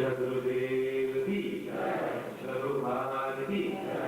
Shri Gurudev ki jai, Shri Guru Maharaj ki jai.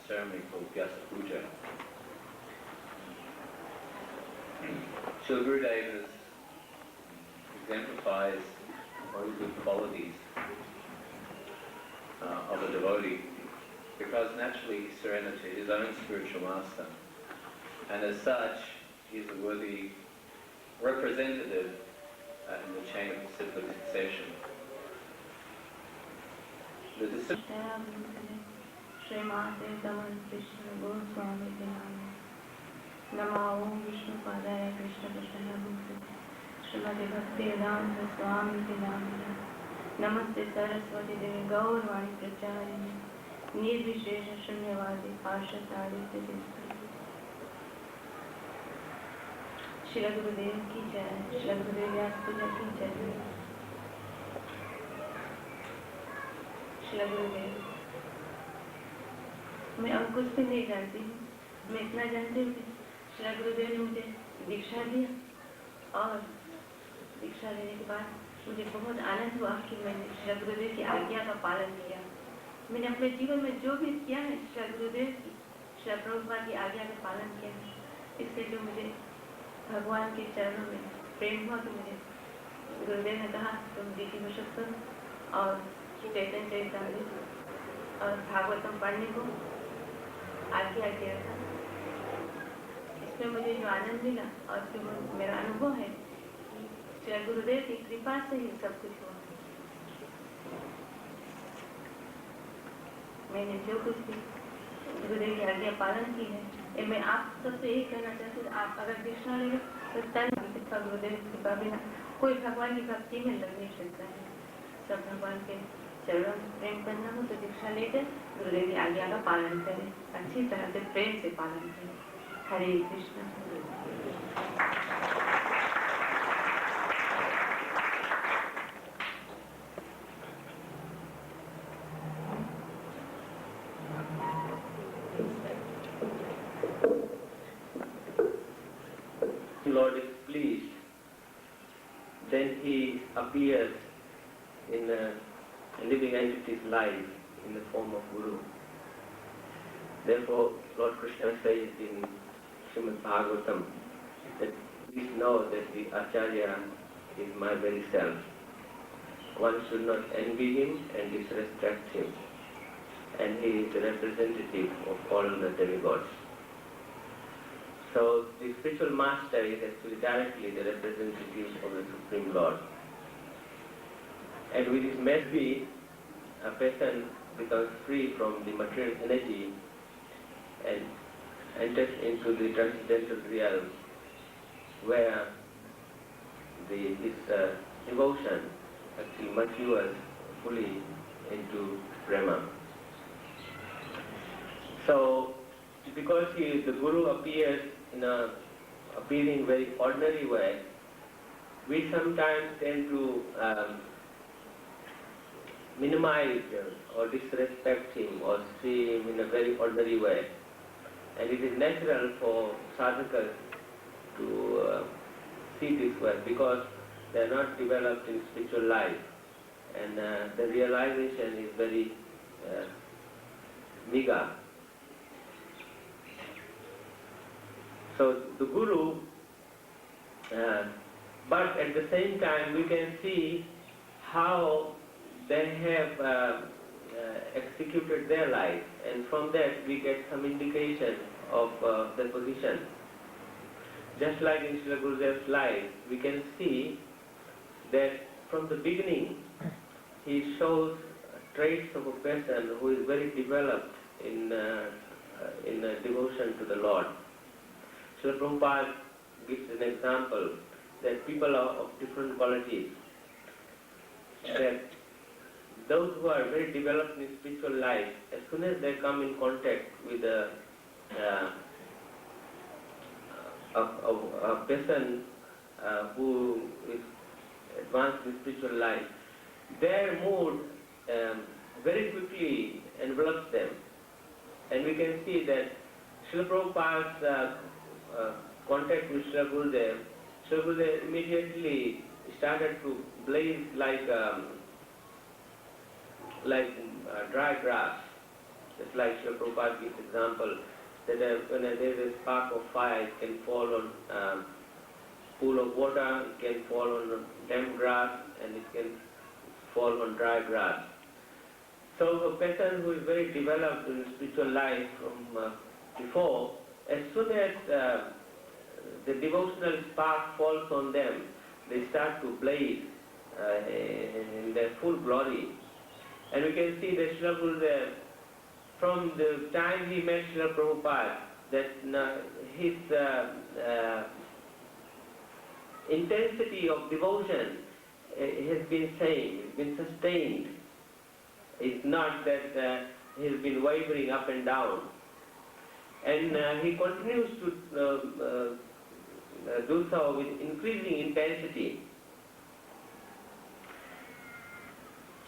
Ceremony called Vyasapuja. So Gurudev exemplifies all the good qualities of a devotee, because naturally he's surrendered to his own spiritual master, and as such he's a worthy representative in the chain of disciplic succession. The disciple श्रीमाते तमन कृष्ण गोस्वामी के नाम नमो विष्णु पादाय कृष्ण कृष्ण नमस्ते श्रीमती भक्ति वेदांत स्वामी के नाम नमस्ते सरस्वती देवी गौरवाणी प्रचारिणी निर्विशेष शून्यवादी पार्षदारी श्री गुरुदेव की जय श्री गुरुदेव व्यासपूजा की जय श्री गुरुदेव मैं अब कुछ भी नहीं जानती हूँ, मैं इतना जानती हूँ कि श्री गुरुदेव ने मुझे दीक्षा दिया और दीक्षा लेने के बाद मुझे बहुत आनंद हुआ कि मैंने श्री गुरुदेव की आज्ञा का पालन किया। मैंने अपने जीवन में जो भी किया है श्री गुरुदेव की श्री प्रभुपाद की आज्ञा का पालन किया है। इससे जो मुझे भगवान के चरणों में प्रेम हुआ कि मुझे गुरुदेव ने कहा तुम दीदी वर्षिप करो और चैतन्य चरितामृत और भागवतम पढ़ने को आज्ञा किया था। इसमें मुझे जो आनंद मिला और जो मेरा अनुभव है श्री गुरुदेव की कृपा से ही सब कुछ हुआ। मैंने जो कुछ भी गुरुदेव की आज्ञा पालन की है। मैं आप सबसे यही कहना चाहती हूँ, आप अगर दीक्षा लेंगे तो तन गुरुदेव की कृपा बिना कोई भगवान की भक्ति में लग नहीं सकता है। सब भगवान के चरणों में प्रेम करना हो तो दीक्षा लेकर गुरुदेव की आज्ञा का पालन करें, अच्छी तरह से प्रेम से पालन करें। हरे Krishna. Lord is pleased, then he appears in a living entity's life in the form of Guru. Therefore, Lord Krishna says in Srimad Bhagavatam that please know that the Acharya is my very self. One should not envy him and disrespect him, and he is the representative of all the demigods. So the spiritual master is actually directly the representative of the Supreme Lord. And with his mercy, a person becomes free from the material energy and enters into the transcendental realm where his devotion actually matures fully into Brahma. So, because the Guru appears in a appearing very ordinary way, we sometimes tend to minimize or disrespect him or see him in a very ordinary way. And it is natural for sadhakas to see this way because they are not developed in spiritual life, and the realization is very meager. So the Guru, but at the same time we can see how they have executed their life, and from that we get some indication of their position. Just like in Srila Gurudev's life, we can see that from the beginning he shows traits of a person who is very developed in devotion to the Lord. Srila Prabhupada gives an example that people are of different qualities. That those who are very developed in spiritual life, as soon as they come in contact with a person who is advanced in spiritual life, their mood very quickly envelops them. And we can see that Srila Prabhupada's contact with Srila Gurudev immediately started to blaze like dry grass. Just like Srila Prabhupada gives example, that when there is a spark of fire, it can fall on pool of water, it can fall on damp grass, and it can fall on dry grass. So a person who is very developed in spiritual life from before, as soon as the devotional spark falls on them, they start to blaze in their full glory. And we can see that Srila Gurudev, from the time he met Srila Prabhupada, that his intensity of devotion has been same, it's been sustained. It's not that he has been wavering up and down. And he continues to do so with increasing intensity.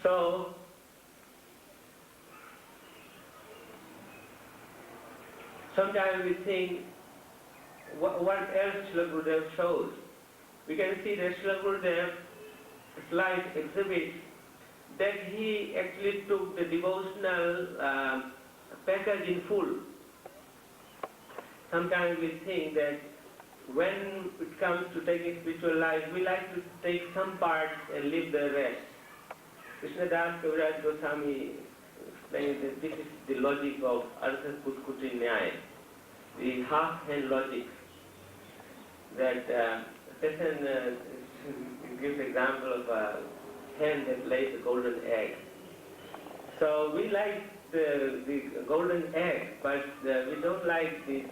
So, sometimes we think, what else Srila Gurudev shows? We can see that Srila Gurudev's life exhibits that he actually took the devotional package in full. Sometimes we think that when it comes to taking spiritual life, we like to take some parts and leave the rest. Krishnadas Kaviraj Goswami explains that this is the logic of Artha Kutkuti Nyaya, the half-hand logic, that a person gives example of a hen that lays a golden egg. So we like the golden egg, but we don't like the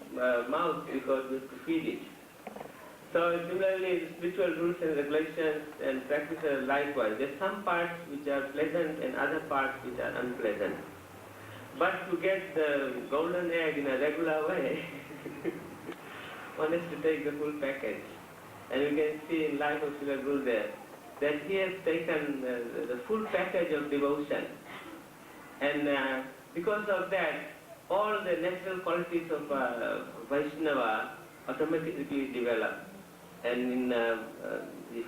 mouse because we have to feed it. So similarly, spiritual rules and regulations and practices are likewise. There are some parts which are pleasant and other parts which are unpleasant. But to get the golden egg in a regular way, one has to take the full package. And you can see in life of Srila Gurudev that he has taken the full package of devotion. And because of that, all the natural qualities of Vaishnava automatically develop. And in the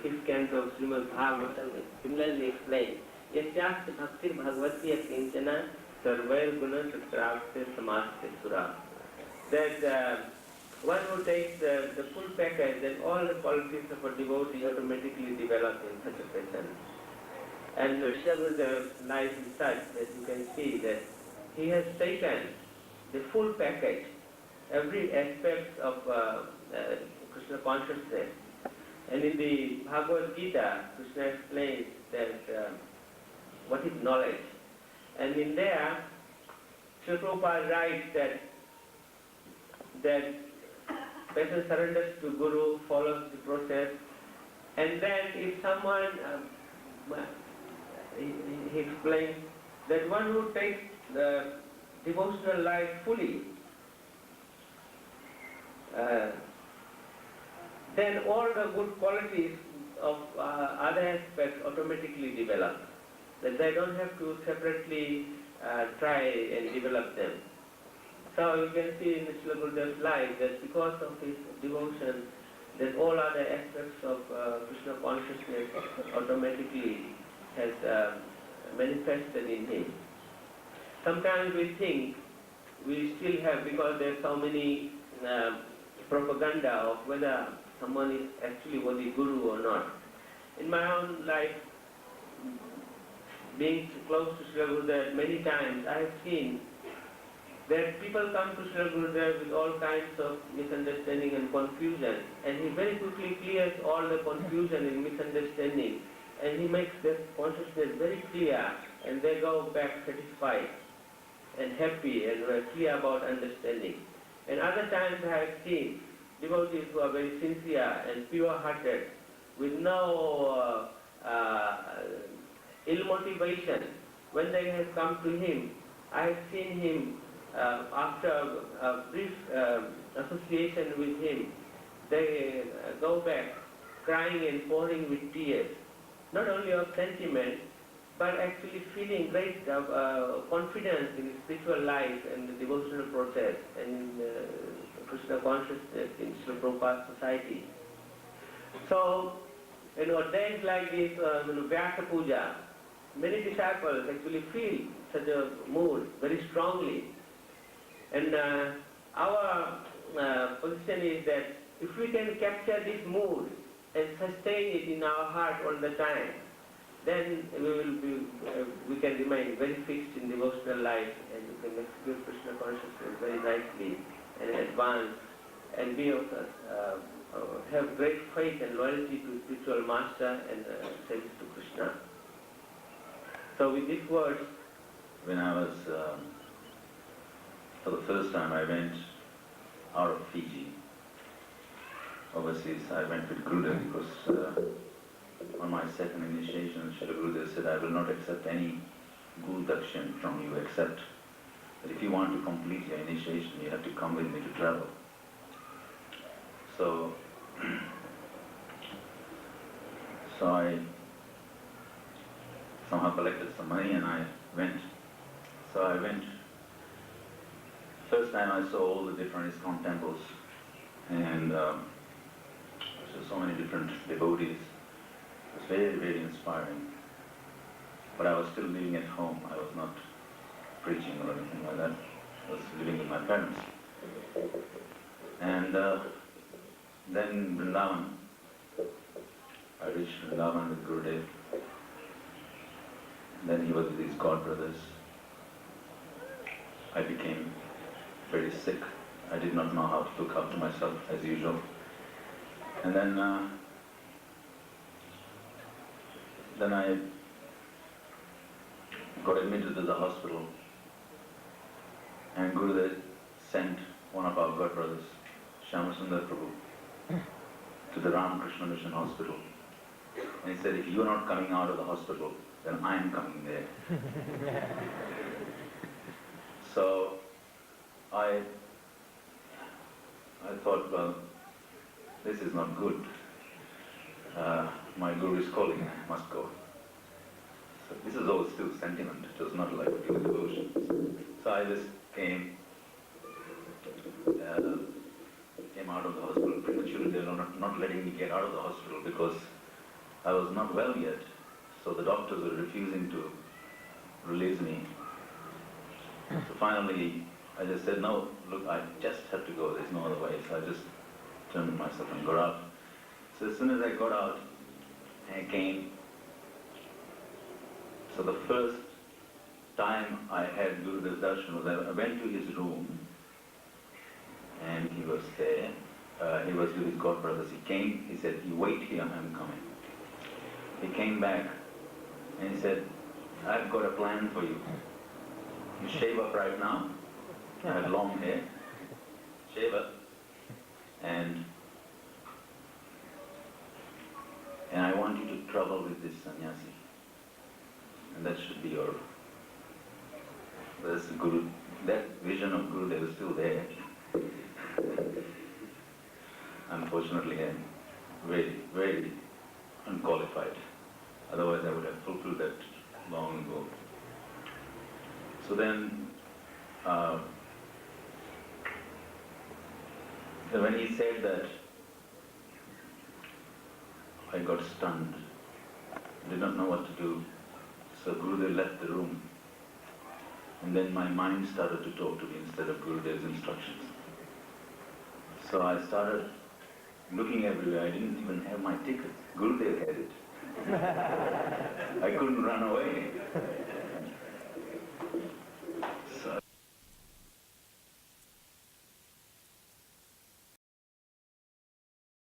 fifth canto of Srimad Bhagavatam, similarly explained, Yasyasya bhaktir bhagavati kinchana sarvair guna satrapte samaste sura. That one who takes the full package, then all the qualities of a devotee automatically develop in such a fashion. And Vyasapuja's life is such that you can see that he has taken the full package, every aspect of Krishna consciousness. And in the Bhagavad Gita, Krishna explains that what is knowledge. And in there, Srila Prabhupada writes that person surrenders to Guru, follows the process, and then if someone, he explains that one who takes the devotional life fully, then all the good qualities of other aspects automatically develop. That they don't have to separately try and develop them. So you can see in Srila Gurudev's life that because of his devotion, that all other aspects of Krishna consciousness automatically has manifested in him. Sometimes we think we still have, because there's so many propaganda of whether someone is actually worthy Guru or not. In my own life, being close to Srila Gurudev many times, I have seen that people come to Srila Gurudev with all kinds of misunderstanding and confusion, and he very quickly clears all the confusion and misunderstanding, and he makes their consciousness very clear, and they go back satisfied and happy and clear about understanding. And other times I have seen devotees who are very sincere and pure-hearted, with no ill motivation. When they have come to him, I have seen him, after a brief association with him, they go back crying and pouring with tears, not only of sentiment, but actually feeling great confidence in spiritual life and the devotional process and in Krishna consciousness in Srila Prabhupada's society. So, days like this, Vyasapuja, many disciples actually feel such a mood very strongly. And our position is that if we can capture this mood and sustain it in our heart all the time, then we can remain very fixed in devotional life, and we can execute Krishna consciousness very nicely and advance and be have great faith and loyalty to spiritual master and service to Krishna. So with these words, when I was, for the first time I went out of Fiji, overseas. I went with Gurudev because on my second initiation, Srila Gurudev said, I will not accept any Guru Dakshin from you, except that if you want to complete your initiation, you have to come with me to travel. So I somehow collected some money and I went. So I went. First time I saw all the different ISKCON temples and so many different devotees. It was very, very inspiring. But I was still living at home. I was not preaching or anything like that. I was living with my parents. And then Vrindavan. I reached Vrindavan with Gurudev. Then he was with his god brothers. I became very sick. I did not know how to look after myself as usual. And then I got admitted to the hospital. And Gurudev sent one of our godbrothers, Shyamasundar Prabhu, to the Ramakrishna Mission Hospital. And he said, if you're not coming out of the hospital, then I'm coming there. So I thought, well, this is not good. My Guru is calling, I must go. So this is all still sentiment, it was not like pure devotion. So I just came out of the hospital prematurely. They were not letting me get out of the hospital because I was not well yet. So the doctors were refusing to release me. So finally, I just said, no, look, I just have to go, there's no other way. So I just turned myself and got out. So as soon as I got out, I came. So the first time I had Gurudev's darshan was I went to his room, and he was there. He was with his godbrothers. He came, he said, you wait here, I'm coming. He came back, and he said, I've got a plan for you. You shave up right now. I had long hair. Shave up. And I want you to travel with this sannyasi. And that should be your... That's the Guru, that vision of Gurudev is still there. Unfortunately, I'm very, very unqualified. Otherwise, I would have fulfilled that long ago. So then, when he said that, I got stunned. Did not know what to do. So Gurudev left the room. And then my mind started to talk to me instead of Gurudev's instructions. So I started looking everywhere. I didn't even have my ticket. Gurudev had it. I couldn't run away.